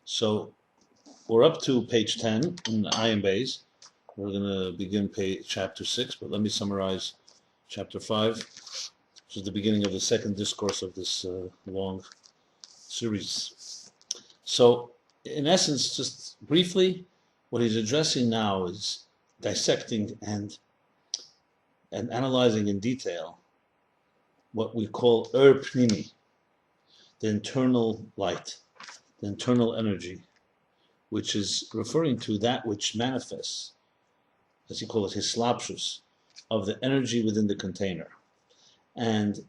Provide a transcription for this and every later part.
So we're up to page 10 in Ayin Beis. We're going to begin chapter 6, but let me summarize chapter 5, which is the beginning of the second discourse of this long series. So, in essence, just briefly, what he's addressing now is dissecting and analyzing in detail what we call pnimi, the internal light, the internal energy, which is referring to that which manifests, as he calls it, hislapshus, of the energy within the container. And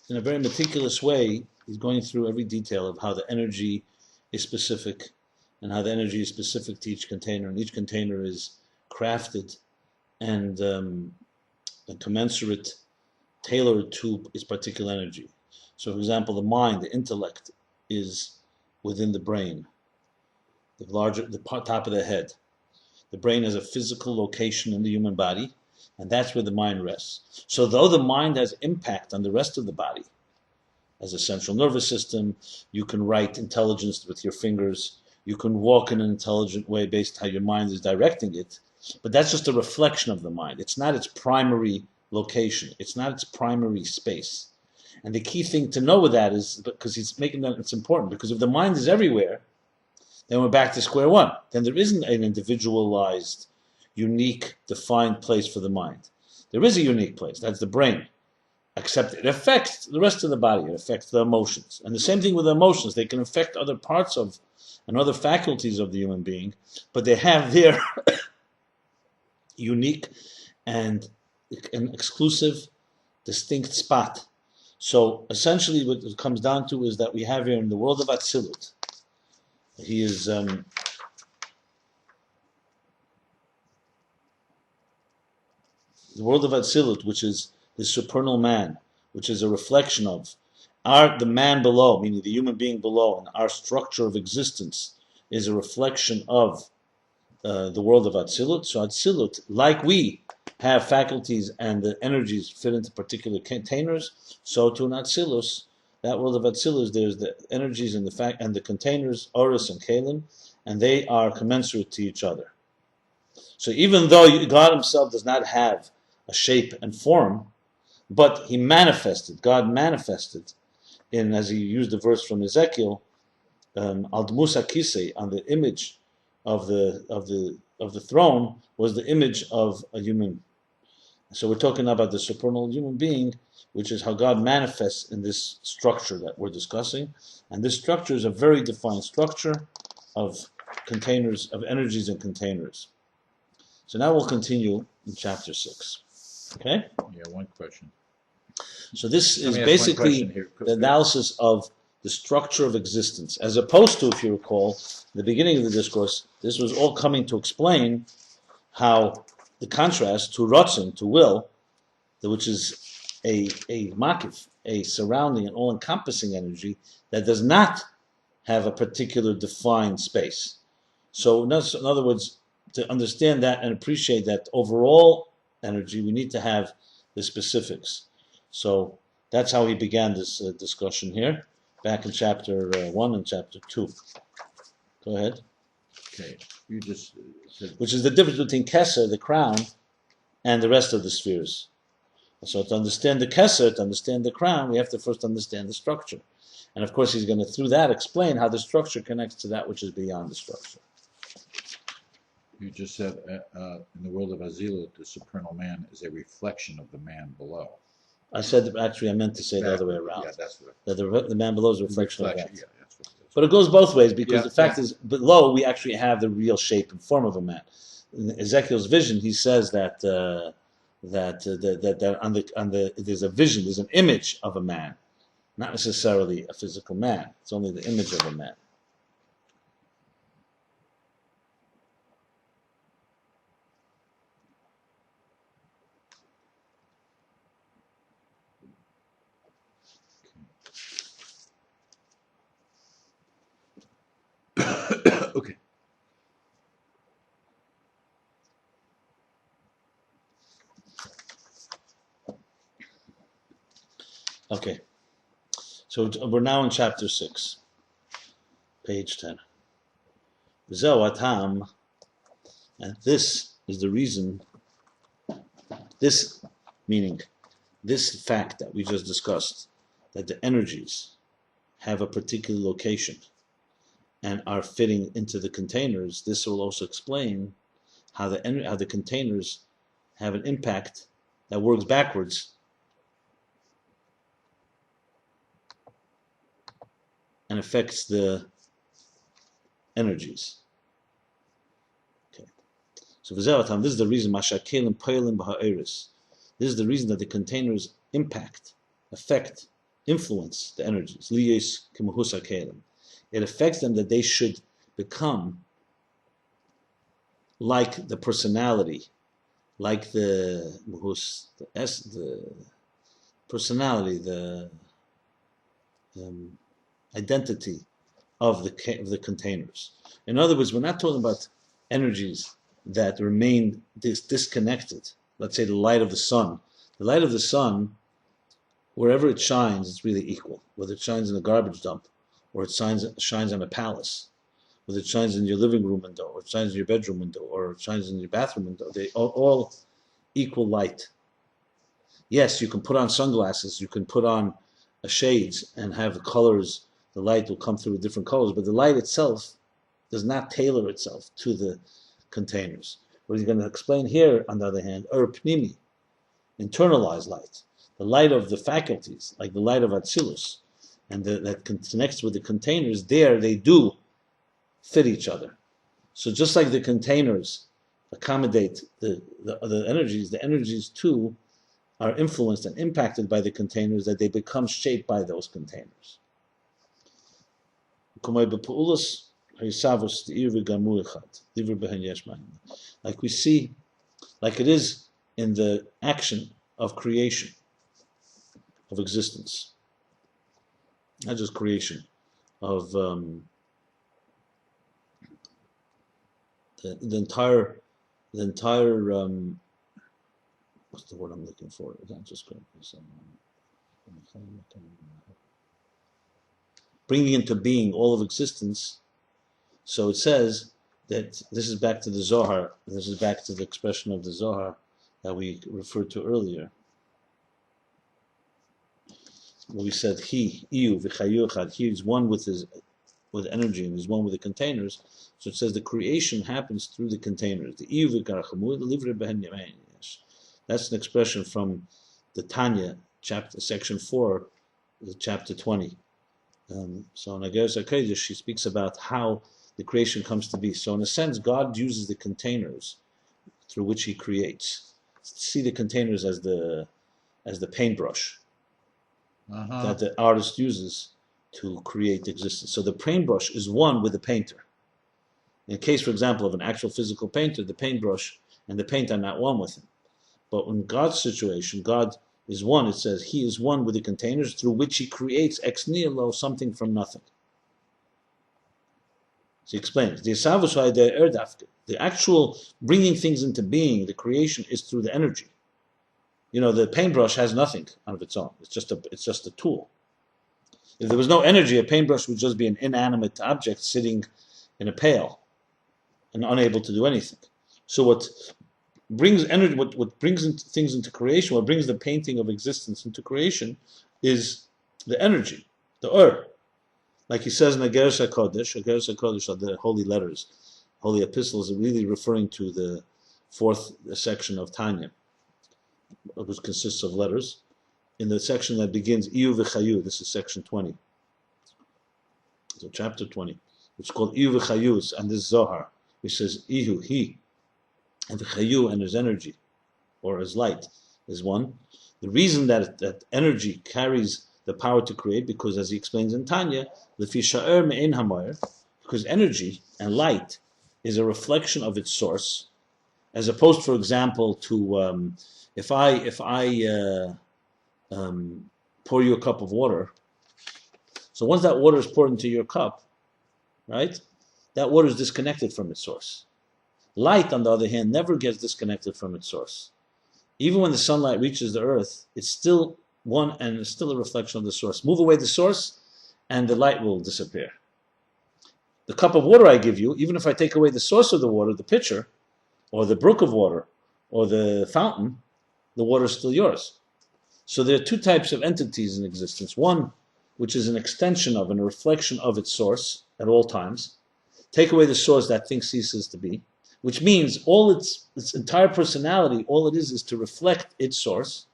in a very meticulous way, he's going through every detail of how the energy is specific and how the energy is specific to each container, and each container is crafted and commensurate, tailored to its particular energy. So, for example, the mind, the intellect, is within the brain, the top of the head. The brain has a physical location in the human body, and that's where the mind rests. So though the mind has impact on the rest of the body, as a central nervous system, you can write intelligence with your fingers, you can walk in an intelligent way based on how your mind is directing it, but that's just a reflection of the mind. It's not its primary location. It's not its primary space. And the key thing to know with that is, because he's making that, it's important, because if the mind is everywhere, then we're back to square one. Then there isn't an individualized, unique, defined place for the mind. There is a unique place, that's the brain. Except it affects the rest of the body, it affects the emotions. And the same thing with the emotions, they can affect other parts of and other faculties of the human being, but they have their unique and an exclusive, distinct spot. So essentially what it comes down to is that we have here in the world of Atzilus, he is the world of Atzilus, which is the supernal man, which is a reflection of the man below, meaning the human being below, and our structure of existence is a reflection of the world of Atzilus. So Atzilus, like we have faculties and the energies fit into particular containers, so to an Atzilus, that world of Atzilus, there's the energies and the containers, Oris and Kalim, and they are commensurate to each other. So even though God himself does not have a shape and form, but he manifested, God manifested in, as he used the verse from Ezekiel, al dmus hakisei, on the image of the throne was the image of a human. So we're talking about the supernal human being, which is how God manifests in this structure that we're discussing. And this structure is a very defined structure of containers, of energies and containers. So now we'll continue in chapter 6. Okay? Yeah, one question. So this is basically the analysis of the structure of existence, as opposed to, if you recall, the beginning of the discourse, this was all coming to explain how the contrast to ratzon, to will, which is a makif, a surrounding and all-encompassing energy that does not have a particular defined space. So in other words, to understand that and appreciate that overall energy, we need to have the specifics. So that's how he began this discussion here, back in chapter 1 and chapter 2. Go ahead. Okay, you just said... Which is the difference between Keser, the crown, and the rest of the spheres. So to understand the Keser, to understand the crown, we have to first understand the structure. And of course he's going to, through that, explain how the structure connects to that which is beyond the structure. You just said in the world of Atzilus, the supernal man is a reflection of the man below. I said, actually, I meant to say the other way around. Yeah, that's what that the man below is a reflection of that. Yeah, that's what but it goes both ways, because the fact is, below we actually have the real shape and form of a man. In Ezekiel's vision, he says that there's a vision, there's an image of a man, not necessarily a physical man. It's only the image of a man. Okay. Okay. So we're now in chapter 6, page 10. V'zeu hatam, and this is the reason, this meaning, this fact that we just discussed, that the energies have a particular location and are fitting into the containers, this will also explain how the containers have an impact that works backwards and affects the energies. Okay. So this is the reason this is the reason that the containers impact, affect, influence the energies. It affects them that they should become like the personality, like the personality, the identity of the containers. In other words, we're not talking about energies that remain disconnected. Let's say the light of the sun. The light of the sun, wherever it shines, it's really equal. Whether it shines in a garbage dump, or it shines on a palace, whether it shines in your living room window, or it shines in your bedroom window, or it shines in your bathroom window, they are all equal light. Yes, you can put on sunglasses, you can put on shades and have the colors, the light will come through with different colors, but the light itself does not tailor itself to the containers. What he's going to explain here, on the other hand, pnimi, internalized light, the light of the faculties, like the light of Atzilus, and that connects with the containers, there they do fit each other. So just like the containers accommodate the energies too are influenced and impacted by the containers, that they become shaped by those containers. Like we see, like it is in the action of creation, of existence. Not just creation, of the entire what's the word I'm looking for? It's not just bringing into being all of existence. So it says that this is back to the Zohar. This is back to the expression of the Zohar that we referred to earlier. We said he is one with energy and is one with the containers. So it says the creation happens through the containers. That's an expression from the Tanya chapter, section 4, chapter 20. So in Ageres HaKodesh, she speaks about how the creation comes to be. So in a sense, God uses the containers through which He creates. See the containers as the paintbrush that the artist uses to create existence. So the paintbrush is one with the painter. In the case, for example, of an actual physical painter, the paintbrush and the paint are not one with him. But in God's situation, God is one. It says He is one with the containers through which He creates ex nihilo, something from nothing. So He explains, the actual bringing things into being, the creation, is through the energy. You know, the paintbrush has nothing of its own. It's just a tool. If there was no energy, a paintbrush would just be an inanimate object sitting in a pail and unable to do anything. So what brings energy, what brings things into creation, what brings the painting of existence into creation, is the energy, the Like he says in Ageres HaKodesh, are the holy letters, holy epistles, are really referring to the fourth section of Tanya, which consists of letters. In the section that begins Iyu v'chayu, this is section 20. So chapter 20, which is called Iyu v'chayu, and this Zohar, which says Iyu, he, and v'chayu, and his energy, or his light, is one. The reason that energy carries the power to create, because as he explains in Tanya, lefi sha'er me'en hamayr, because energy and light is a reflection of its source, as opposed, for example, to if I pour you a cup of water. So once that water is poured into your cup, right, that water is disconnected from its source. Light, on the other hand, never gets disconnected from its source. Even when the sunlight reaches the earth, it's still one and it's still a reflection of the source. Move away the source, and the light will disappear. The cup of water I give you, even if I take away the source of the water, the pitcher, or the brook of water, or the fountain, the water is still yours. So there are two types of entities in existence. One, which is an extension of and a reflection of its source at all times. Take away the source, that thing ceases to be, which means all its entire personality, all it is to reflect its source,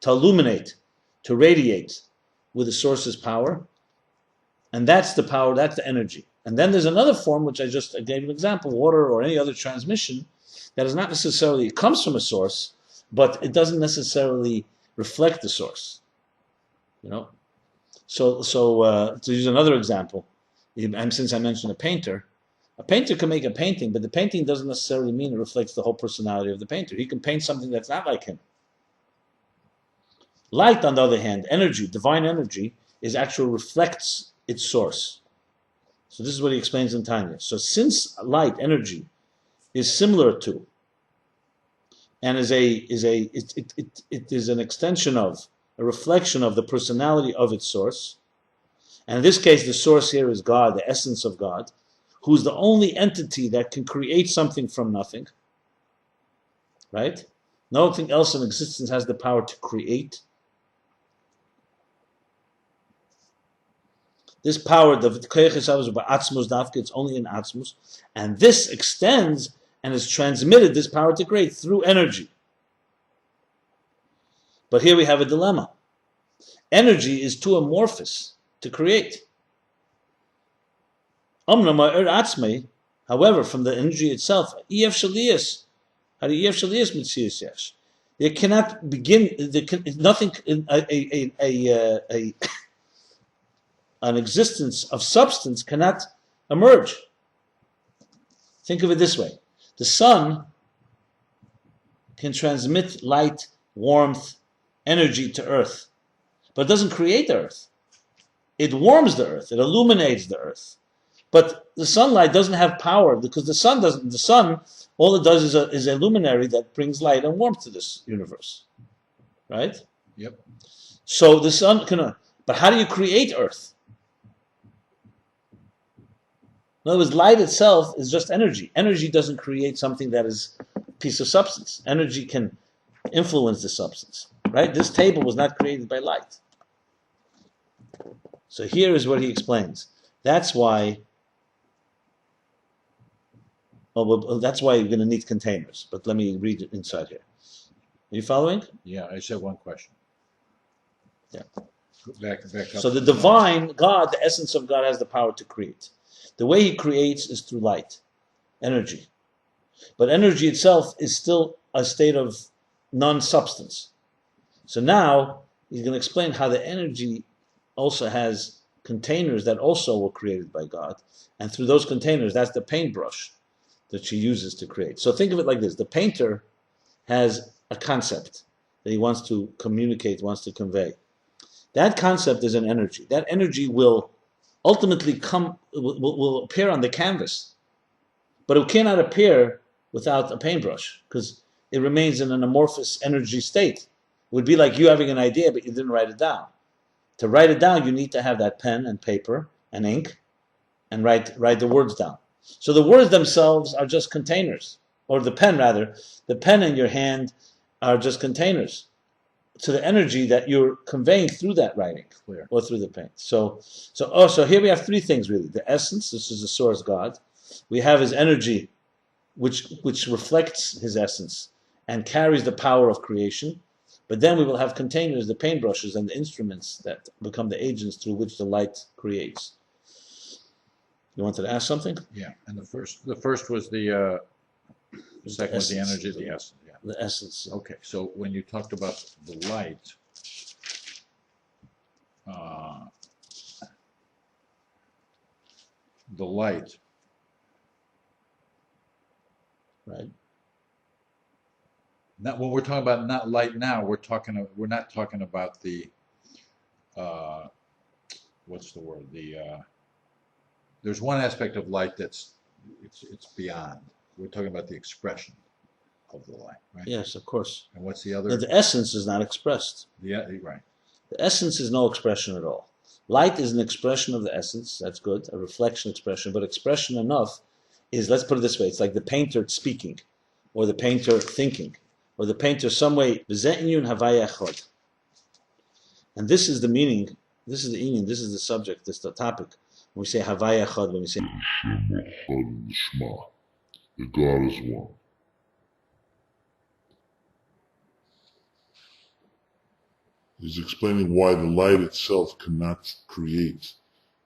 to illuminate, to radiate with the source's power. And that's the power, that's the energy. And then there's another form, which I gave an example, water or any other transmission, that is not necessarily, it comes from a source, but it doesn't necessarily reflect the source. So to use another example, and since I mentioned a painter can make a painting, but the painting doesn't necessarily mean it reflects the whole personality of the painter. He can paint something that's not like him. Light, on the other hand, energy, divine energy, actually reflects its source. So this is what he explains in Tanya. So since light, energy, is similar to, and it is an extension of, a reflection of the personality of its source, and in this case the source here is God, the essence of God, who's the only entity that can create something from nothing, right? Nothing else in existence has the power to create. This power, the it's only in Atzmus, and this extends and is transmitted, this power to create, through energy. But here we have a dilemma. Energy is too amorphous to create. However, from the energy itself, there cannot begin, nothing, an existence of substance cannot emerge. Think of it this way. The sun can transmit light, warmth, energy to earth, but it doesn't create the earth. It warms the earth, it illuminates the earth. But the sunlight doesn't have power because the sun, all it does is a luminary that brings light and warmth to this universe. Right? Yep. So the sun but how do you create earth? In other words, light itself is just energy. Energy doesn't create something that is a piece of substance. Energy can influence the substance. Right? This table was not created by light. So here is what he explains. That's why you're going to need containers. But let me read it inside here. Are you following? Yeah, I said one question. Yeah. Back up. So the divine God, the essence of God, has the power to create. The way he creates is through light, energy. But energy itself is still a state of non-substance. So now he's going to explain how the energy also has containers that also were created by God. And through those containers, that's the paintbrush that she uses to create. So think of it like this. The painter has a concept that he wants to communicate, wants to convey. That concept is an energy. That energy will ultimately will appear on the canvas. But it cannot appear without a paintbrush because it remains in an amorphous energy state. It would be like you having an idea, but you didn't write it down. To write it down, you need to have that pen and paper and ink and write the words down. So the words themselves are just containers, or the pen rather. The pen in your hand are just containers to the energy that you're conveying through that writing. Clear. Or through the paint. So here we have three things really. The essence, this is the source God. We have his energy, which reflects his essence and carries the power of creation. But then we will have containers, the paintbrushes and the instruments that become the agents through which the light creates. You wanted to ask something? Yeah, and the first was the second was the energy, the essence. Yeah. The essence. Okay, so when you talked about the light, Right. Not when we're talking about not light now, we're not talking about the what's the word? There's one aspect of light it's beyond. We're talking about the expression of the light, right? Yes, of course. And what's the other? But the essence is not expressed. Yeah, right. The essence is no expression at all. Light is an expression of the essence. That's good, a reflection expression. But expression enough is, let's put it this way, it's like the painter speaking, or the painter thinking, or the painter some way. And this is the meaning, this is the meaning, this is the subject, this is the topic. When we say Havaya Chod, when we say the God is one. He's explaining why the light itself cannot create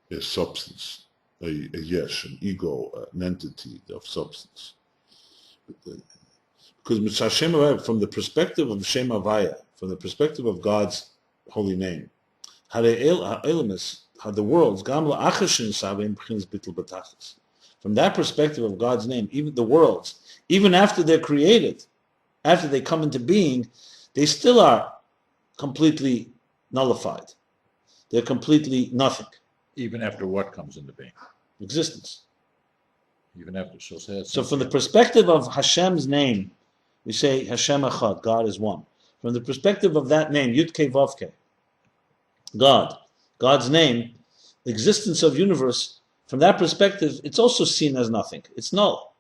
a substance, a yesh, an ego, an entity of substance. Because Hashem Havaya, from the perspective of Shem Havaya, from the perspective of God's holy name, how the worlds, from that perspective of God's name, even the worlds, even after they're created, after they come into being, they still are completely nullified. They're completely nothing. Even after what comes into being? Existence. Even after. So from the perspective of Hashem's name, we say Hashem Echad, God is one. From the perspective of that name, Yud Kei Vav Kei, God, God's name, the existence of universe, from that perspective, it's also seen as nothing. It's null,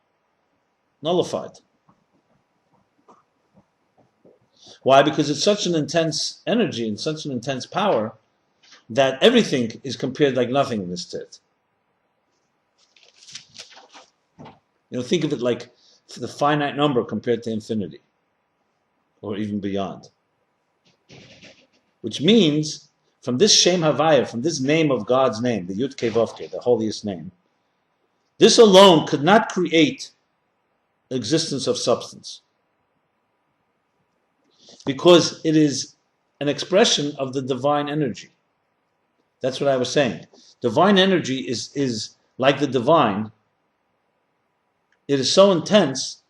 nullified. Why? Because it's such an intense energy and such an intense power that everything is compared like nothing in this state. Think of it like the finite number compared to infinity, or even beyond. Which means, from this Shem Havaya, from this name of God's name, the Yud Kei Vav Kei, the holiest name, this alone could not create existence of substance. Because it is an expression of the divine energy. That's what I was saying. Divine energy is like the divine. It is so intense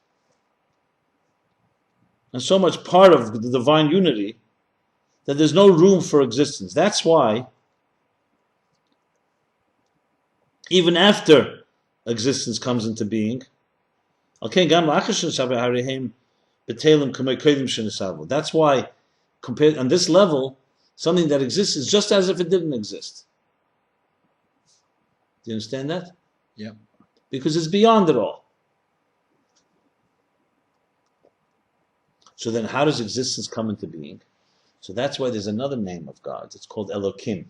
and so much part of the divine unity that there's no room for existence. That's why, even after existence comes into being, that's why, compared on this level, something that exists is just as if it didn't exist. Do you understand that? Yeah. Because it's beyond it all. So then how does existence come into being? So that's why there's another name of God. It's called Elokim.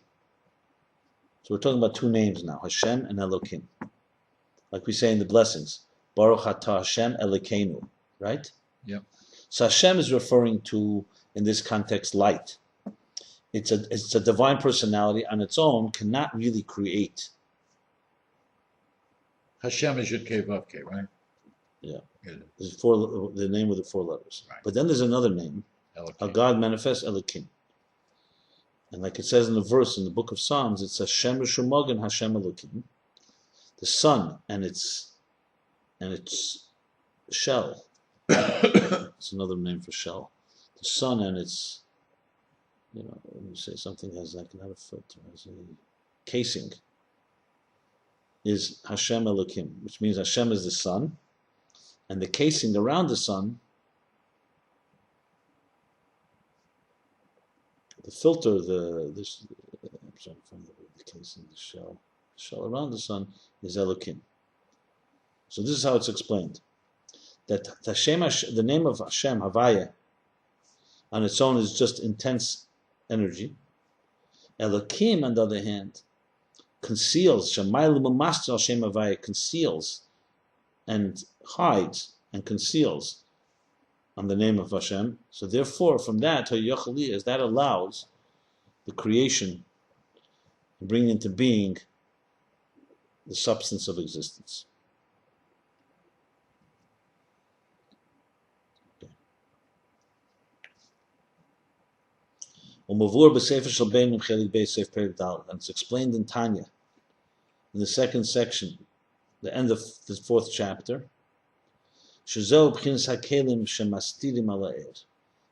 So we're talking about two names now, Hashem and Elokim. Like we say in the blessings, Baruch Atah Hashem Elokeinu, right? Yep. So Hashem is referring to, in this context, light. It's a divine personality on its own, cannot really create. Hashem is Yud Kei Vav Kei, right? Yeah. There's the name with the four letters. Right. But then there's another name, how God manifests, Elokim. And like it says in the verse in the book of Psalms, it's Hashem Shumogan Hashem Elokim. The sun and its shell. It's another name for shell. The sun and its, when you say something has like not a foot, has a casing, is Hashem Elokim, which means Hashem is the sun, and the casing around the sun, the filter, I'm trying to find the casing, the shell around the sun is Elokim. So this is how it's explained. That the name of Hashem, Havaya, on its own is just intense energy. Elokim, on the other hand, conceals, conceals and hides and conceals on the name of Hashem. So therefore, from that, as that allows the creation to bring into being the substance of existence. And it's explained in Tanya, in the second section, the end of the fourth chapter.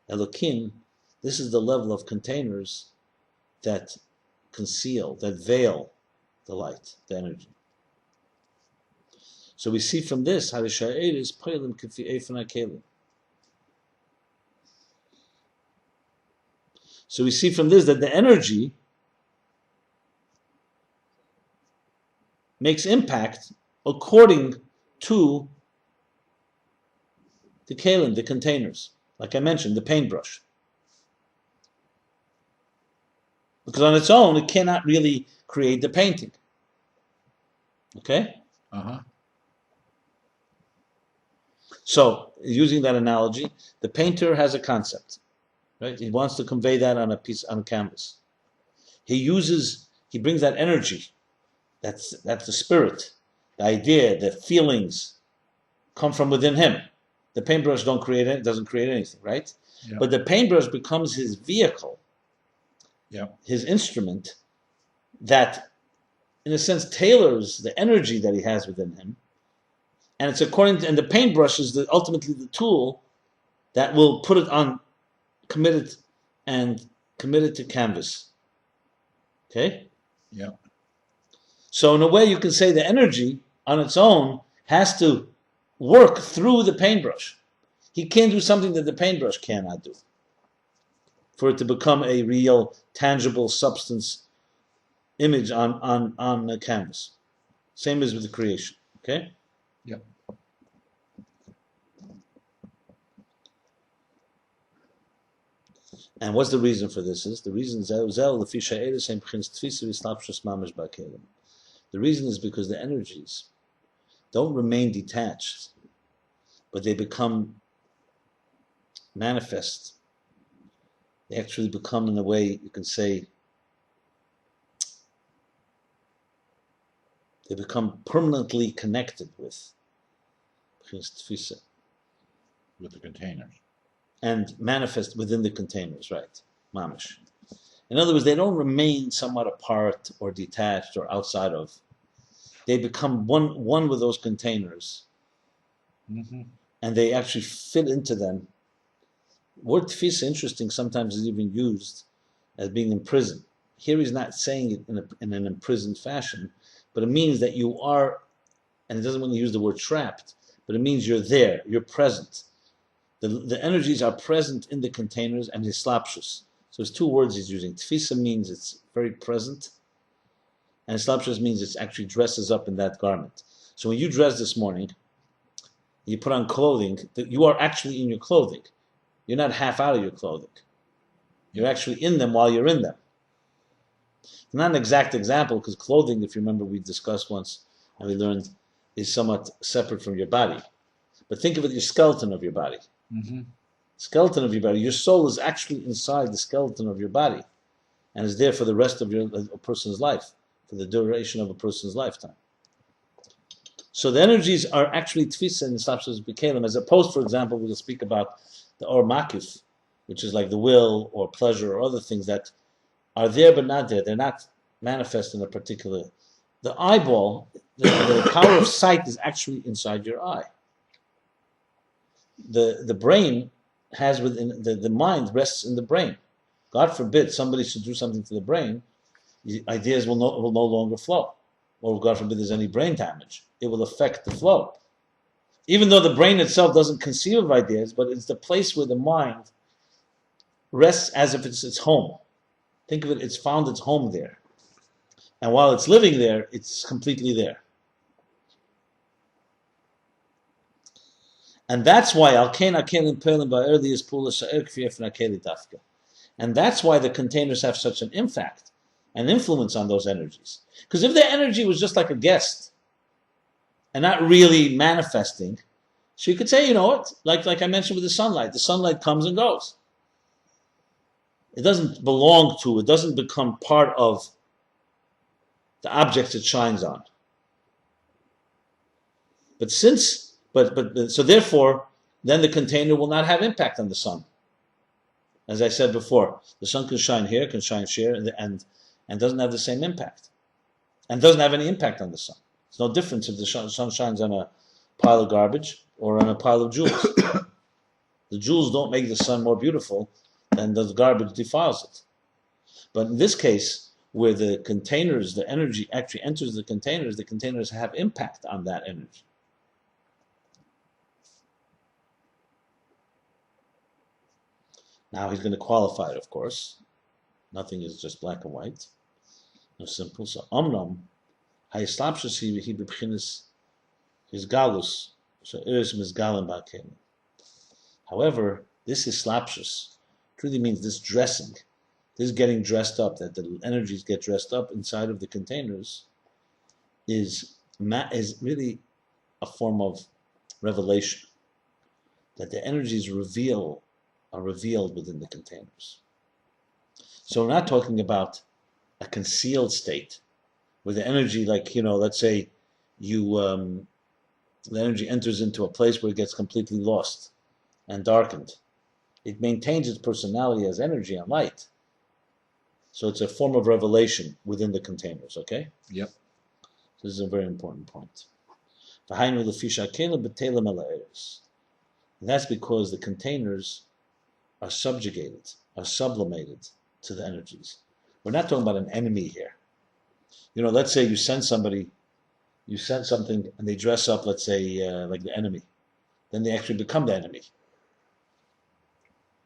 Elokim, this is the level of containers that conceal, that veil the light, the energy. So we see from this, so we see from this that the energy makes impact according to the kalim, the containers. Like I mentioned, the paintbrush. Because on its own, it cannot really create the painting. Okay? Uh-huh. So, using that analogy, the painter has a concept, right? He wants to convey that on a canvas. He brings that energy, that's the spirit, the idea, the feelings come from within him. The paintbrush doesn't create anything, right? Yeah. But the paintbrush becomes his vehicle, his instrument that, in a sense, tailors the energy that he has within him. And it's and the paintbrush is ultimately the tool that will put it on, committed to canvas. Okay? Yeah. So in a way, you can say the energy on its own has to work through the paintbrush. He can't do something that the paintbrush cannot do for it to become a real, tangible substance image on the canvas. Same as with the creation. Okay? Yep. And what's the reason for this? The reason is because the energies don't remain detached, but they become manifest. They actually become, in a way, you can say, they become permanently connected with the containers. And manifest within the containers, right? Mamish. In other words, they don't remain somewhat apart or detached or outside of. They become one with those containers. Mm-hmm. And they actually fit into them. Word tfisa, interesting, sometimes is even used as being imprisoned. Here he's not saying it in an imprisoned fashion, but it means that you are, and it doesn't want to use the word trapped, but it means you're there, you're present. The energies are present in the containers and hislapshus. So there's two words he's using. Tfisa means it's very present, and hislapshus means it actually dresses up in that garment. So when you dress this morning, you put on clothing, that you are actually in your clothing. You're not half out of your clothing. You're actually in them while you're in them. Not an exact example, because clothing, if you remember, we discussed once, and we learned, is somewhat separate from your body. But think of it, your skeleton of your body. Mm-hmm. Skeleton of your body. Your soul is actually inside the skeleton of your body, and is there for the rest of a person's life, for the duration of a person's lifetime. So the energies are actually tfisa and slapshus b'kelim, as opposed, for example, we'll speak about the or makif, which is like the will or pleasure or other things that are there but not there. They're not manifest in a particular. The eyeball, the power of sight is actually inside your eye. The brain has within the mind rests in the brain. God forbid somebody should do something to the brain, ideas will no longer flow. Or God forbid there's any brain damage, it will affect the flow. Even though the brain itself doesn't conceive of ideas, but it's the place where the mind rests as if it's its home. Think of it, it's found its home there. And while it's living there, it's completely there. And that's why and that's why the containers have such an impact and influence on those energies. Because if the energy was just like a guest and not really manifesting, so you could say, you know what, like I mentioned with the sunlight comes and goes. It doesn't belong to, it doesn't become part of the objects it shines on. But so therefore, then the container will not have impact on the sun. As I said before, the sun can shine here, can shine here, and doesn't have the same impact. And doesn't have any impact on the sun. It's no difference if the sun shines on a pile of garbage or on a pile of jewels. The jewels don't make the sun more beautiful than the garbage defiles it. But in this case, where the containers, the energy actually enters the containers have impact on that energy. Now he's going to qualify it, of course. Nothing is just black and white. No simple. So omnom Hayislapshus he b'bchinas his galus, so iris mizgalim ba'kelim. However, this is slapshus. Truly means this dressing, this getting dressed up, that the energies get dressed up inside of the containers, is really a form of revelation, that the energies are revealed within the containers. So we're not talking about a concealed state, where the energy, like, let's say the energy enters into a place where it gets completely lost and darkened. It maintains its personality as energy and light. So it's a form of revelation within the containers, okay? Yep. This is a very important point. And that's because the containers are subjugated, are sublimated to the energies. We're not talking about an enemy here. Let's say you send something and they dress up, let's say, like the enemy. Then they actually become the enemy.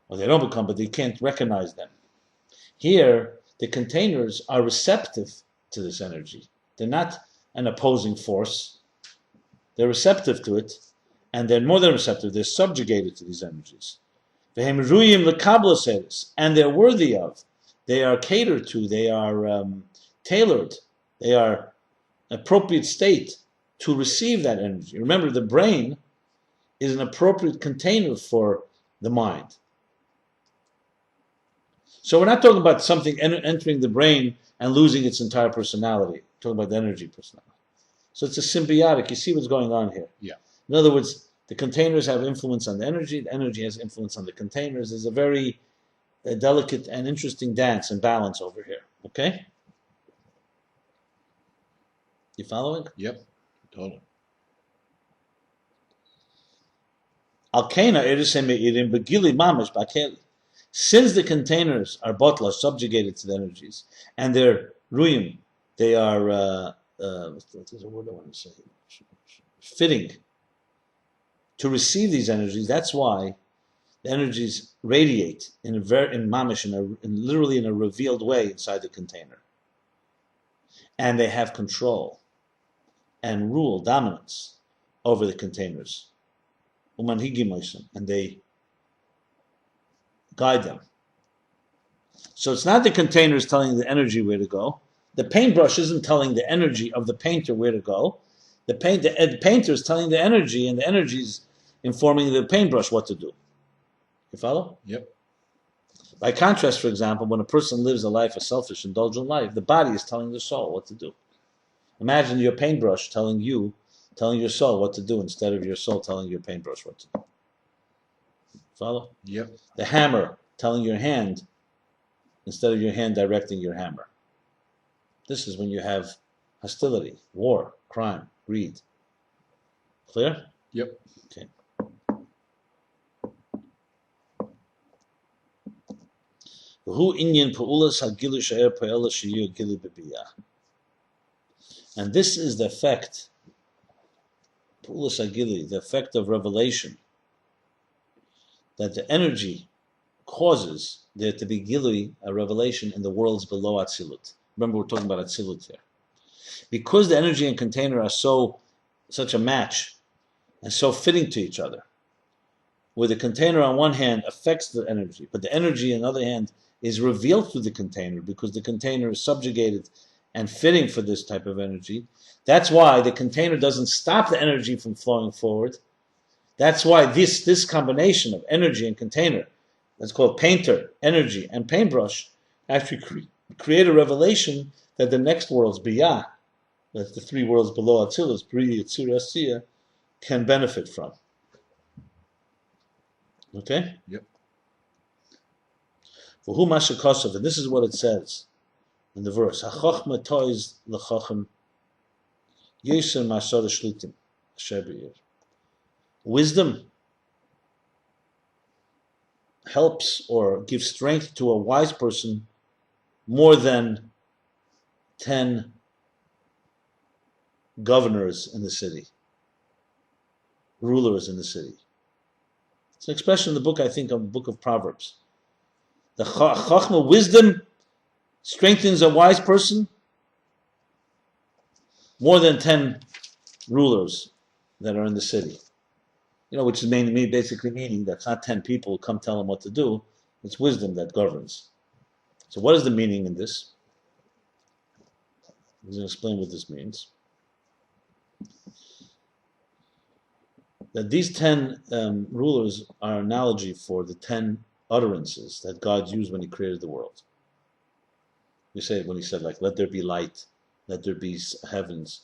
Or they don't become, but they can't recognize them. Here, the containers are receptive to this energy. They're not an opposing force. They're receptive to it, and they're more than receptive, they're subjugated to these energies. And they're worthy of, they are catered to, they are tailored, they are appropriate state to receive that energy. Remember, the brain is an appropriate container for the mind. So we're not talking about something entering the brain and losing its entire personality. We're talking about the energy personality. So it's a symbiotic. You see what's going on here? Yeah. In other words, the containers have influence on the energy has influence on the containers. There's a very delicate and interesting dance and balance over here. Okay? You following? Yep. Totally. Since the containers are botla, subjugated to the energies, and they're ruyim, they are there's a word I want to say, fitting to receive these energies. That's why the energies radiate literally in a revealed way inside the container, and they have control and rule, dominance over the containers, and they guide them. So it's not the containers telling the energy where to go. The paintbrush isn't telling the energy of the painter where to go. The painter is telling the energy, and the energy is informing the paintbrush what to do. You follow? Yep. By contrast, for example, when a person lives a life, a selfish, indulgent life, the body is telling the soul what to do. Imagine your paintbrush telling your soul what to do instead of your soul telling your paintbrush what to do. Follow? Yep. The hammer telling your hand instead of your hand directing your hammer. This is when you have hostility, war, crime, greed. Clear? Yep. Okay. And this is the effect, the effect of revelation, that the energy causes there to be gilui, a revelation in the worlds below Atzilut. Remember, we're talking about Atzilut here. Because the energy and container are such a match and so fitting to each other, where the container on one hand affects the energy, but the energy on the other hand is revealed through the container because the container is subjugated and fitting for this type of energy. That's why the container doesn't stop the energy from flowing forward. That's why this combination of energy and container, that's called painter, energy, and paintbrush, actually create a revelation that the next worlds, Biyah, that the three worlds below Atzilus, Bri, Yitzur, Asiya, can benefit from. Okay? Yep. V'hu mashakosov, and this is what it says in the verse. Ha-chochma toiz l'chochem yesem masor shlitim asher b'yir. Wisdom helps or gives strength to a wise person more than 10 governors in the city, rulers in the city. It's an expression in the book, I think, of the book of Proverbs. The chochma, wisdom, strengthens a wise person more than 10 rulers that are in the city. Which is basically meaning that's not 10 people who come tell them what to do. It's wisdom that governs. So what is the meaning in this? He's going to explain what this means. That these 10 rulers are an analogy for the 10 utterances that God used when he created the world. We say when he said, like, let there be light, let there be heavens,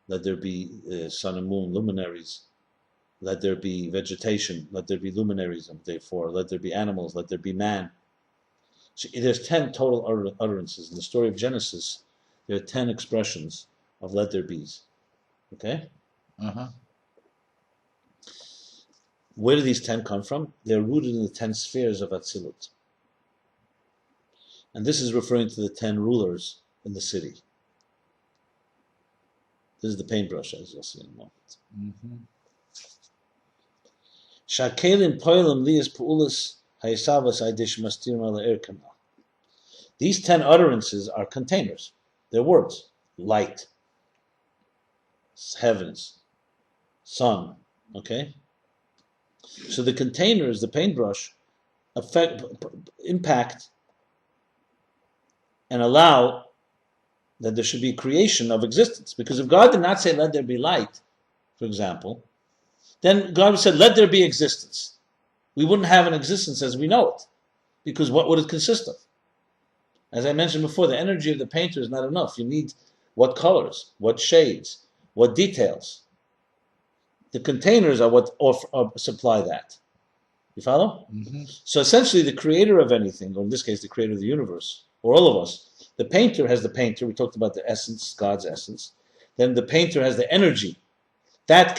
let there be sun and moon, luminaries, let there be vegetation, let there be luminaries on day 4, let there be animals, let there be man. So there's 10 total utterances. In the story of Genesis, there are 10 expressions of let there be's. Okay? Uh-huh. Where do these 10 come from? They're rooted in the 10 spheres of Atzilut. And this is referring to the 10 rulers in the city. This is the paintbrush, as you'll see in a moment. Mm-hmm. Shakelim poilim lias pu'ulas hayesavas aidish mastir ala erkanal. These 10 utterances are containers. They're words. Light, heavens, sun. Okay? So the containers, the paintbrush, impact and allow that there should be creation of existence. Because if God did not say, let there be light, for example, then God said, let there be existence. We wouldn't have an existence as we know it. Because what would it consist of? As I mentioned before, the energy of the painter is not enough. You need what colors, what shades, what details. The containers are what supply that. You follow? Mm-hmm. So essentially the creator of anything, or in this case the creator of the universe, or all of us, the painter has the painter. We talked about the essence, God's essence. Then the painter has the energy. That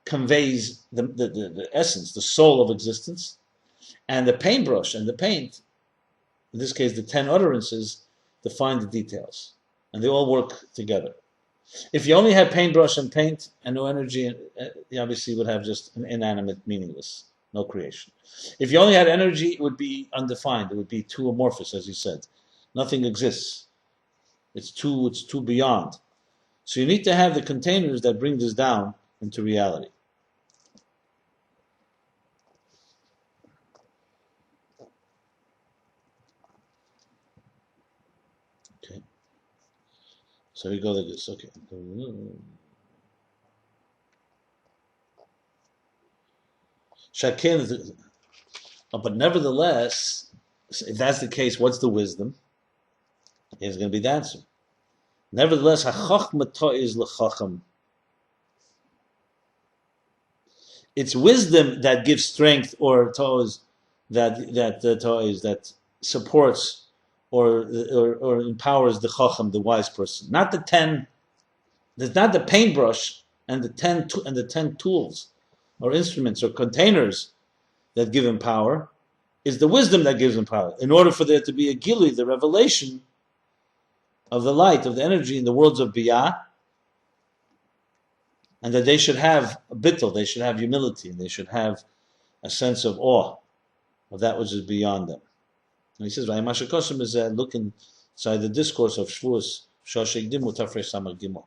conveys the essence, the soul of existence. And the paintbrush and the paint, in this case the 10 utterances, define the details. And they all work together. If you only had paintbrush and paint and no energy, you obviously would have just an inanimate, meaningless, no creation. If you only had energy, it would be undefined. It would be too amorphous, as you said. Nothing exists. It's too beyond. So you need to have the containers that bring this down into reality. Okay. So we go like this. Okay. Shakin, but nevertheless, if that's the case, what's the wisdom? Here's going to be the answer. Nevertheless, ha-chochma to'iz l'chacham. It's wisdom that gives strength, or to'iz that supports or empowers the chacham, the wise person. Not the 10. There's not the paintbrush and the 10 tools or instruments or containers that give him power. It's the wisdom that gives him power. In order for there to be a gilui, the revelation of the light, of the energy in the worlds of Biyah, and that they should have a bittul, they should have humility, and they should have a sense of awe of that which is beyond them. And he says, Jacobson is looking inside the discourse of Shavuos, Shoshek Dimu Tafresh Samar Gimel,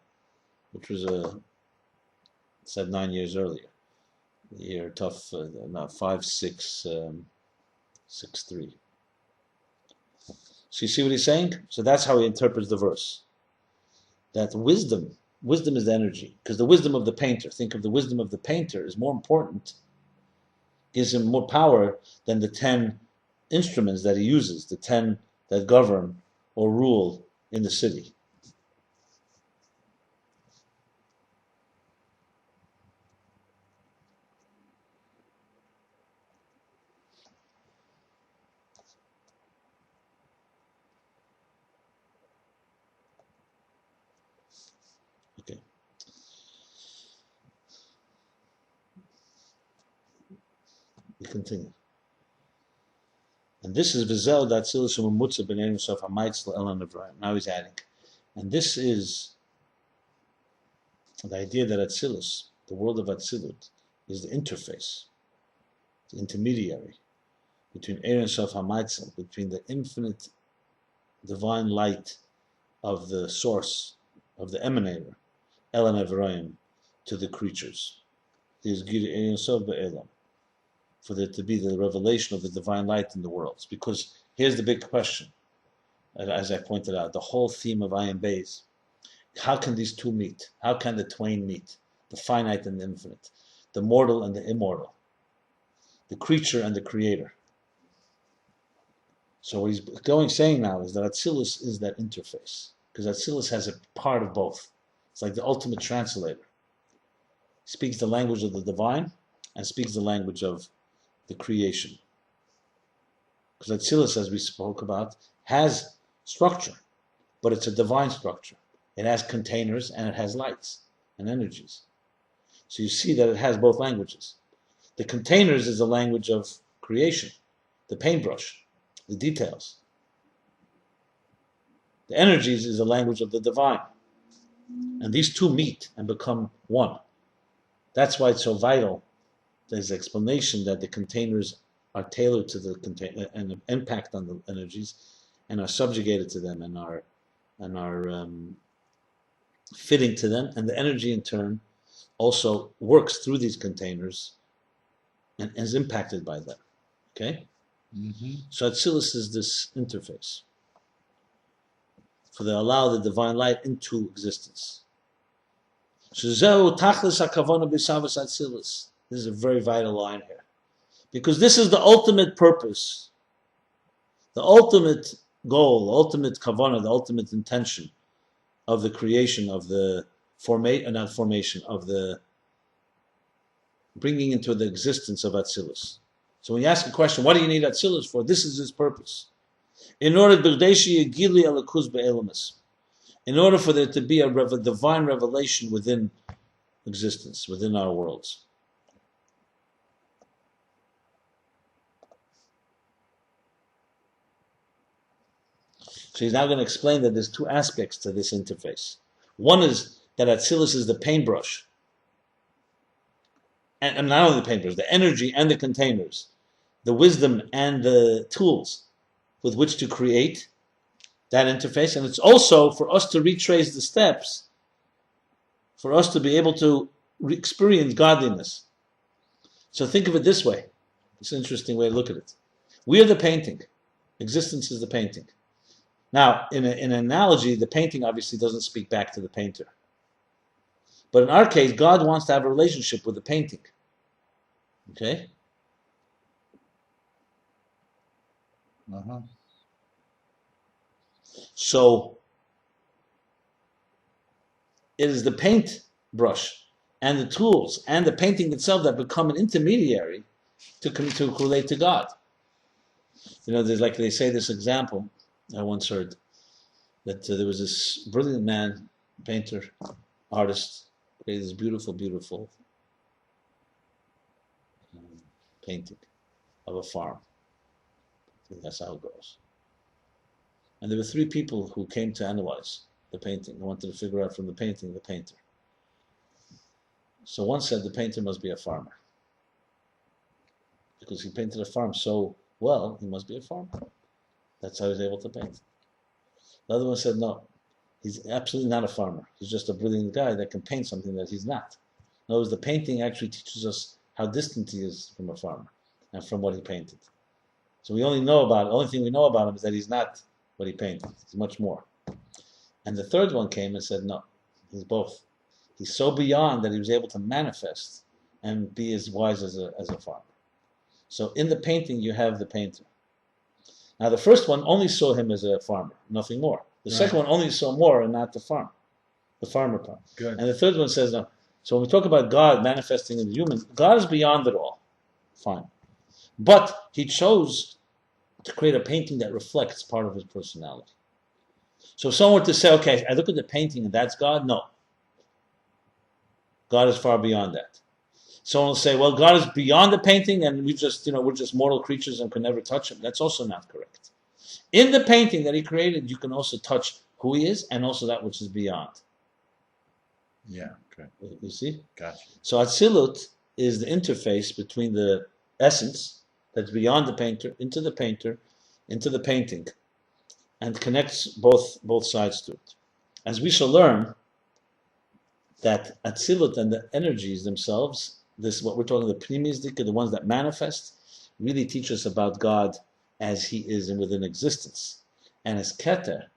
which was said 9 years earlier. The year tough, not 5, 6, 6, 3. So you see what he's saying? So that's how he interprets the verse. That wisdom is the energy. Because the wisdom of the painter, think of the wisdom of the painter, is more important, gives him more power than the 10 instruments that he uses, the 10 that govern or rule in the city. Okay. We continue. And this is Vizel Atzilus Mutza Ben Sof Hamaitz Elan Evrayim. Now he's adding. And this is the idea that Atzilus, the world of Atzilut, is the interface, the intermediary between Ein Sof Hamaitzel, between the infinite divine light of the source of the emanator, Elan Evraim, to the creatures. For there to be the revelation of the divine light in the worlds. Because here's the big question, as I pointed out, the whole theme of Ayin Beis. How can these two meet? How can the twain meet? The finite and the infinite, the mortal and the immortal, the creature and the creator. So what he's saying now is that Atzilus is that interface, because Atzilus has a part of both. It's like the ultimate translator. He speaks the language of the divine and speaks the language of the creation. Because Atzilus, as we spoke about, has structure, but it's a divine structure. It has containers and it has lights and energies. So you see that it has both languages. The containers is the language of creation, the paintbrush, the details. The energies is the language of the divine. And these two meet and become one. That's why it's so vital. There's explanation that the containers are tailored to the container and impact on the energies and are subjugated to them and are fitting to them, and the energy in turn also works through these containers and is impacted by them. Okay? Mm-hmm. So Atzilus is this interface for the allow the divine light into existence. This is a very vital line here, because this is the ultimate purpose, the ultimate goal, the ultimate kavanah, the ultimate intention of the creation of the of the bringing into the existence of Atzilus. So when you ask a question, what do you need Atzilus for? This is its purpose. In order for there to be a divine revelation within existence, within our worlds. So he's now going to explain that there's two aspects to this interface. One is that Atzilus is the paintbrush, and not only the paintbrush, the energy and the containers, the wisdom and the tools with which to create that interface. And it's also for us to retrace the steps, for us to be able to experience godliness. So think of it this way. It's an interesting way to look at it. We are the painting. Existence is the painting. Now, in an analogy, the painting obviously doesn't speak back to the painter. But in our case, God wants to have a relationship with the painting. Okay? Uh-huh. So, it is the paintbrush and the tools and the painting itself that become an intermediary to relate to God. You know, there's like they say this example, I once heard, that there was this brilliant man, painter, artist, created this beautiful, beautiful painting of a farm. I think that's how it goes. And there were three people who came to analyze the painting. They wanted to figure out from the painting the painter. So one said the painter must be a farmer, because he painted a farm so well, he must be a farmer. That's how he was able to paint. The other one said, no, he's absolutely not a farmer. He's just a brilliant guy that can paint something that he's not. In other words, the painting actually teaches us how distant he is from a farmer and from what he painted. So the only thing we know about him is that he's not what he painted. He's much more. And the third one came and said, no, he's both. He's so beyond that he was able to manifest and be as wise as a farmer. So in the painting, you have the painter. Now, the first one only saw him as a farmer, nothing more. The second one only saw more and not the farmer part. Good. And the third one says, no. So when we talk about God manifesting in the human, God is beyond it all. Fine. But he chose to create a painting that reflects part of his personality. So if someone were to say, okay, I look at the painting and that's God, no. God is far beyond that. Someone will say, well, God is beyond the painting and we're just mortal creatures and can never touch him. That's also not correct. In the painting that he created, you can also touch who he is and also that which is beyond. Yeah, okay. You see? Gotcha. So Atzilut is the interface between the essence that's beyond the painter, into the painting, and connects both sides to it. As we shall learn, that Atzilut and the energies themselves, this what we're talking the Pnimiyzdika, the ones that manifest, really teach us about God as He is and within existence. And as Keter,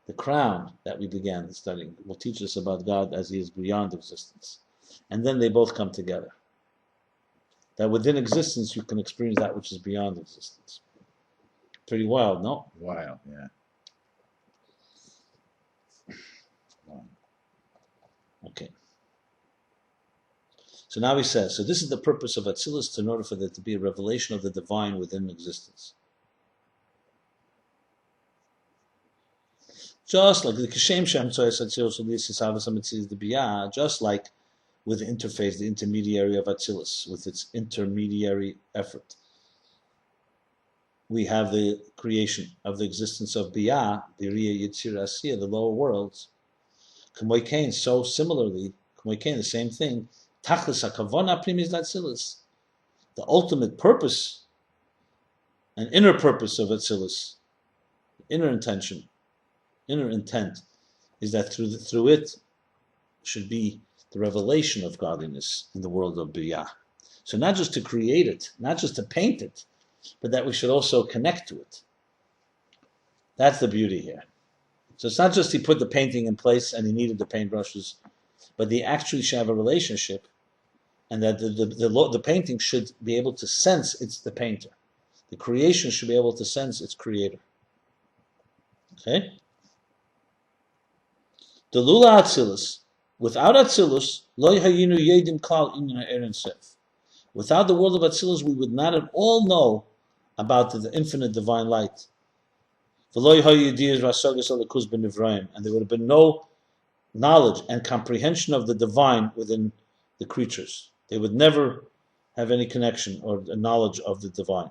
the crown that we began studying, will teach us about God as He is beyond existence. And then they both come together. That within existence you can experience that which is beyond existence. Pretty wild, no? Wild, yeah. Wow. Okay. So now he says, so this is the purpose of Atzilus, in order for there to be a revelation of the divine within existence. Just like the Kishem Shem Tzoyes Atzilus Ulisis Havas HaMetzias the Biyah, just like with the interface, the intermediary of Atzilus, with its intermediary effort. We have the creation of the existence of Biyah, Biriya Yitzir Asiyah, the lower worlds. K'moikein, so similarly, K'moikein, the same thing, Tachlis HaKavona Primis Atzilus, the ultimate purpose, an inner purpose of Atzilus, inner intention, inner intent, is that through it should be the revelation of godliness in the world of Biyah. So not just to create it, not just to paint it, but that we should also connect to it. That's the beauty here. So it's not just he put the painting in place and he needed the paintbrushes, but they actually should have a relationship, and that the painting should be able to sense it's the painter. The creation should be able to sense its creator. Okay? The Lula Atzilus, without Atzilus, lo hayinu yedim klal inyan ha'erin sef. Without the world of Atzilus, we would not at all know about the infinite divine light. And there would have been no knowledge and comprehension of the divine within the creatures. They would never have any connection or knowledge of the divine.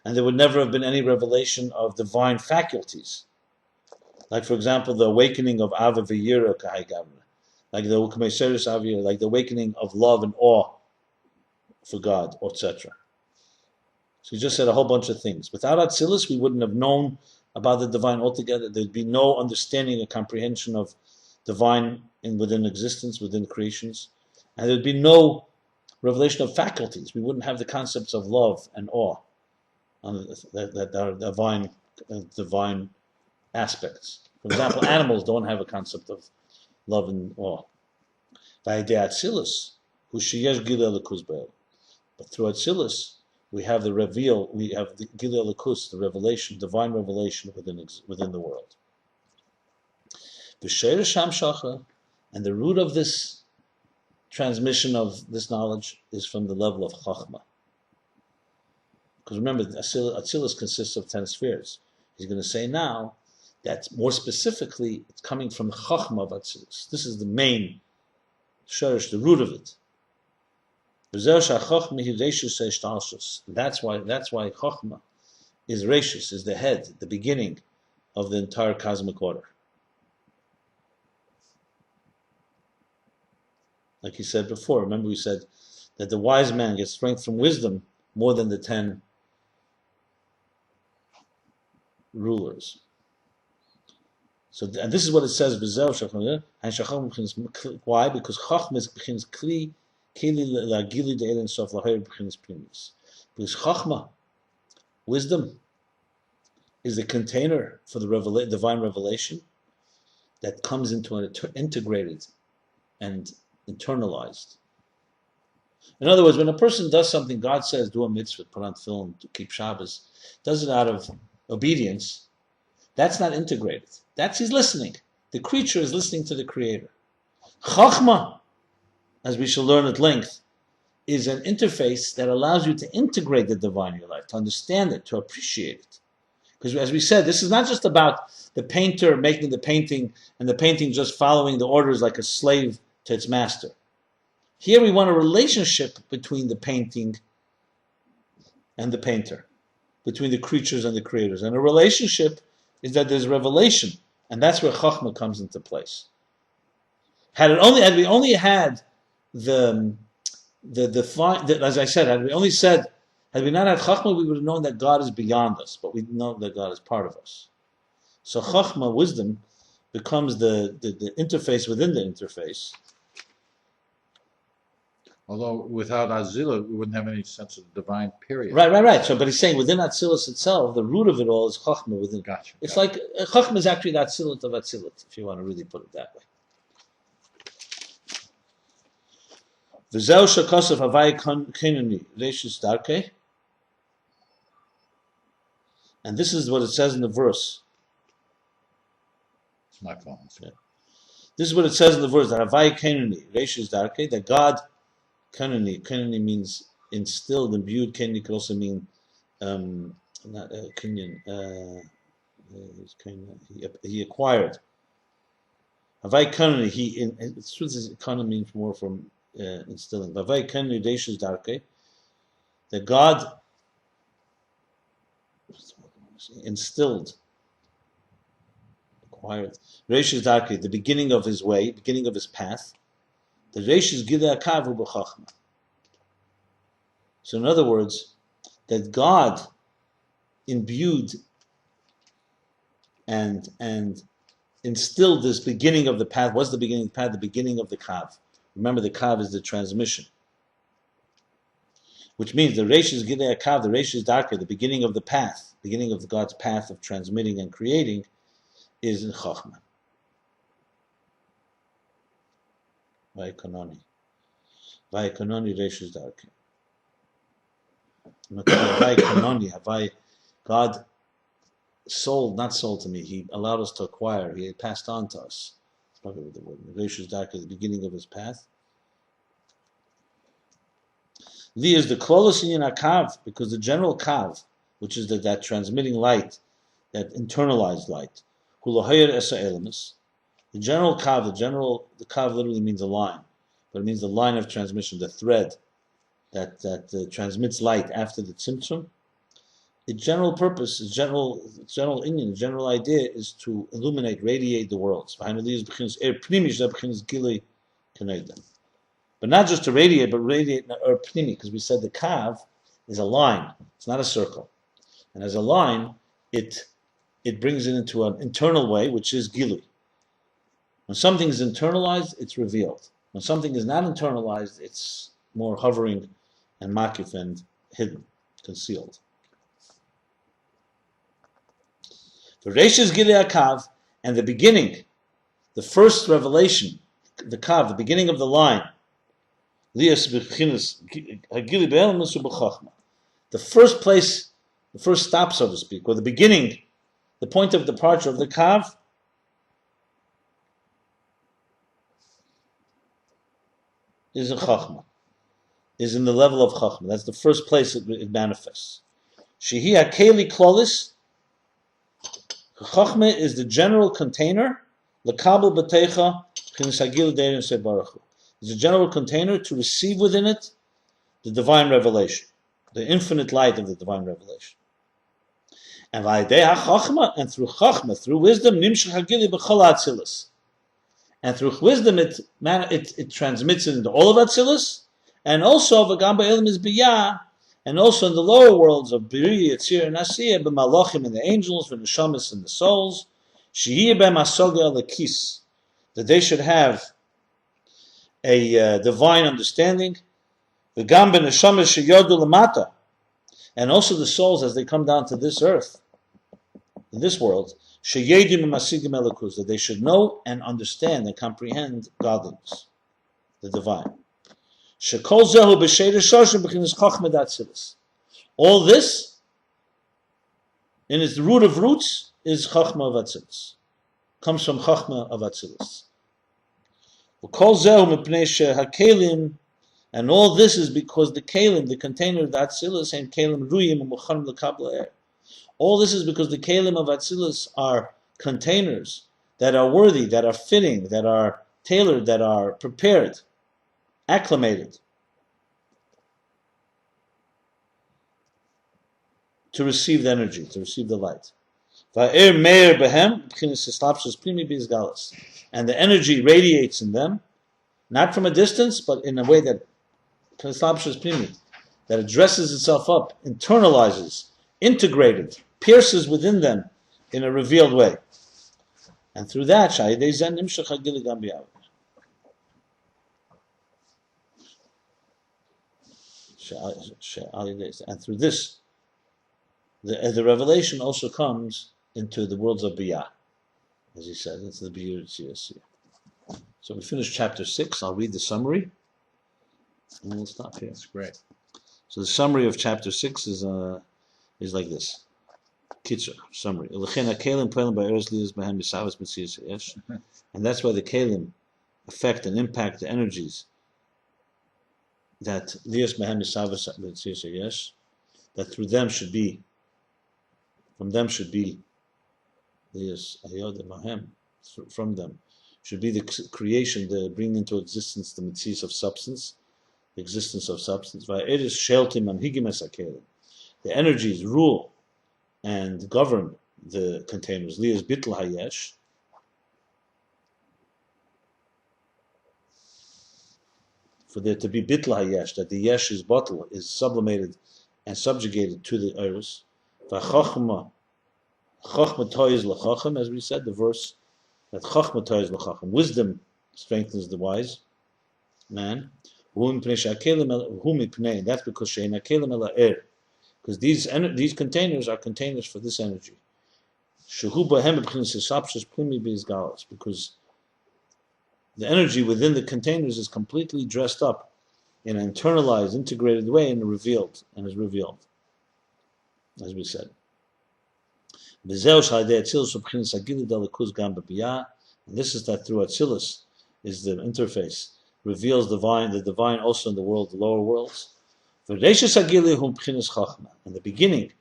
And there would never have been any revelation of divine faculties. Like, for example, the awakening of Ava V'yira Kahai Gavra. Like the awakening of love and awe for God, etc. So he just said a whole bunch of things. Without Atzilus, we wouldn't have known about the divine altogether. There'd be no understanding or comprehension of divine within existence, within creations. And there'd be no revelation of faculties. We wouldn't have the concepts of love and awe that are divine aspects. For example, animals don't have a concept of love and awe. But through Atzilus, we have the Gilui Elikus, the revelation, divine revelation within the world. And the root of this transmission of this knowledge is from the level of chochma. Because remember, Atzilus consists of 10 spheres. He's going to say now that more specifically, it's coming from the chochma of Atzilus. This is the main shorish, the root of it. That's why chochma is reshus, is the head, the beginning of the entire cosmic order. Like he said before, remember we said that the wise man gets strength from wisdom more than the 10 rulers. So, and this is what it says. Why? Because chochma is kli lagili de'elin sof lahayr b'chinas primis. Because chochma, wisdom, is the container for the divine revelation that comes into an integrated and internalized. In other words, when a person does something, God says, do a mitzvah, put on film, to keep Shabbos, does it out of obedience, that's not integrated. That's he's listening. The creature is listening to the creator. Chochma, as we shall learn at length, is an interface that allows you to integrate the divine in your life, to understand it, to appreciate it. Because as we said, this is not just about the painter making the painting and the painting just following the orders like a slave to its master. Here we want a relationship between the painting and the painter, between the creatures and the creators. And a relationship is that there's revelation, and that's where chochma comes into place. Had we only had as I said, had we not had chochma, we would have known that God is beyond us, but we know that God is part of us. So chochma, wisdom, becomes the interface within the interface. Although without Atzilus, we wouldn't have any sense of divine period. Right. So, but he's saying within Atzilus itself, the root of it all is chochma within. Gotcha. It's like chochma is actually the Atzilus of Atzilus, if you want to really put it that way. V'zeu shekosef havai kanani reishis darkei. And this is what it says in the verse. It's my phone. Yeah. This is what it says in the verse, that havai kanani reishis darkei, that God, kanani means instilled, imbued. Kanani could also mean not kinyan. He acquired. Havai kanani, it's true. This kanani means more from instilling. Havai kanani reishis darkei, that God instilled, acquired. Reishis darkei, the beginning of his way, beginning of his path. The reishis gidei akavu b'chochma. So in other words, that God imbued and instilled this beginning of the path. What's the beginning of the path? The beginning of the kav. Remember, the kav is the transmission, which means the reishis gidei akav, the reishis darkei, the beginning of the path, beginning of God's path of transmitting and creating, is in chochma. Va'ekononi reishis darkei. God not sold to me. He allowed us to acquire. He passed on to us. That's probably what the word. Reishis darkei is the beginning of his path. Li is the klolus in kav, because the general kav, which is that transmitting light, that internalized light, hulahayer esa elemus. The general kav, the kav literally means a line, but it means the line of transmission, the thread that transmits light after the tzimtzum. Its general purpose, its general inyan, the general idea is to illuminate, radiate the worlds. But not just to radiate, but radiate or pnimi, because we said the kav is a line. It's not a circle. And as a line, it brings it into an internal way, which is gilui. When something is internalized, it's revealed. When something is not internalized, it's more hovering and makif and hidden, concealed. The reishis gilui akav, and the beginning, the first revelation, the kav, the beginning of the line, the first place, the first stop, so to speak, or the beginning, the point of departure of the kav, is in chochma, is in the level of chochma. That's the first place it manifests. Shehi hakeli klolis. Chochma is the general container. Lekabel b'teicha k'nisagil derin sebaruchu. It's a general container to receive within it the divine revelation, the infinite light of the divine revelation. And through chochma, through wisdom, nimshach hagili b'chol Atzilus. And through wisdom, it transmits it into all of Atzilus, and also v'gam ba'elim is biyah, and also in the lower worlds of Biri, Yetzir, and Asiyah, b'malachim and the angels, v'neshamis and the souls, shehiyeh b'masoga lekis, that they should have a divine understanding, v'gam b'neshamis sheyodu lamata, and also the souls as they come down to this earth, in this world, sheyedim u'masigim elikus, that they should know and understand and comprehend godliness, the divine. Shekol zehu b'sheidah shoshim b'chinas chochma d'Atzilus. All this, in its root of roots, is chochma of Atzilus. Comes from chochma of Atzilus. V'kol zehu mipnei shehakelim, and all this is because the kelim, the container of the Atzilus, and kelim ruyim u'muchanim l'kabla er. All this is because the kelim of Atzilus are containers that are worthy, that are fitting, that are tailored, that are prepared, acclimated to receive the energy, to receive the light. And the energy radiates in them, not from a distance, but in a way that that dresses itself up, internalizes, integrated, pierces within them in a revealed way. And through that, Sha'idei Zen Nimshach HaGili Gam B'Yaveh. And through this, the revelation also comes into the worlds of Biyah, as he said, into the Biyah Tziyasiyah. So we finished chapter 6. I'll read the summary, and we'll stop here. That's great. So the summary of chapter 6 is like this. Kitzur, summary. And that's why the Kalim affect and impact the energies that Lias Mehem Misavas Mitziyas, that through them should be, from them should be Lias Ayod Mehem, from them should be the creation, the bringing into existence the Mitziyas of substance, the existence of substance. The energies rule and govern the containers. Lias bittul hayesh. For there to be bittul hayesh, that the yesh is bottle, is sublimated and subjugated to the iris. Chochma toys lechacham, as we said, the verse that chochma toys lechacham, wisdom strengthens the wise man. That's because she'ein hakelim ela er, because these containers are containers for this energy. Because the energy within the containers is completely dressed up in an internalized, integrated way and is revealed, as we said. And this is that through Atzilus is the interface, reveals the divine also in the world, the lower worlds. And the beginning,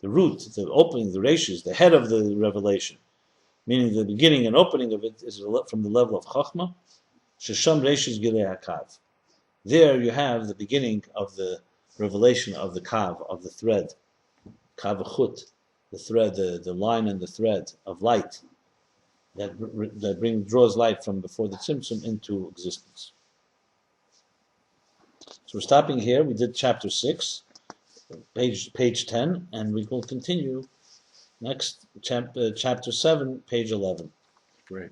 the root, the opening, the reshis, the head of the revelation, meaning the beginning and opening of it is from the level of chochma. Shesham reshis gilei hakav. There you have the beginning of the revelation of the kav, of the thread, kav chut, the thread, the line and the thread of light that draws light from before the tzimtzum into existence. So we're stopping here. We did chapter 6, page 10, and we will continue next chapter 7, page 11. Great.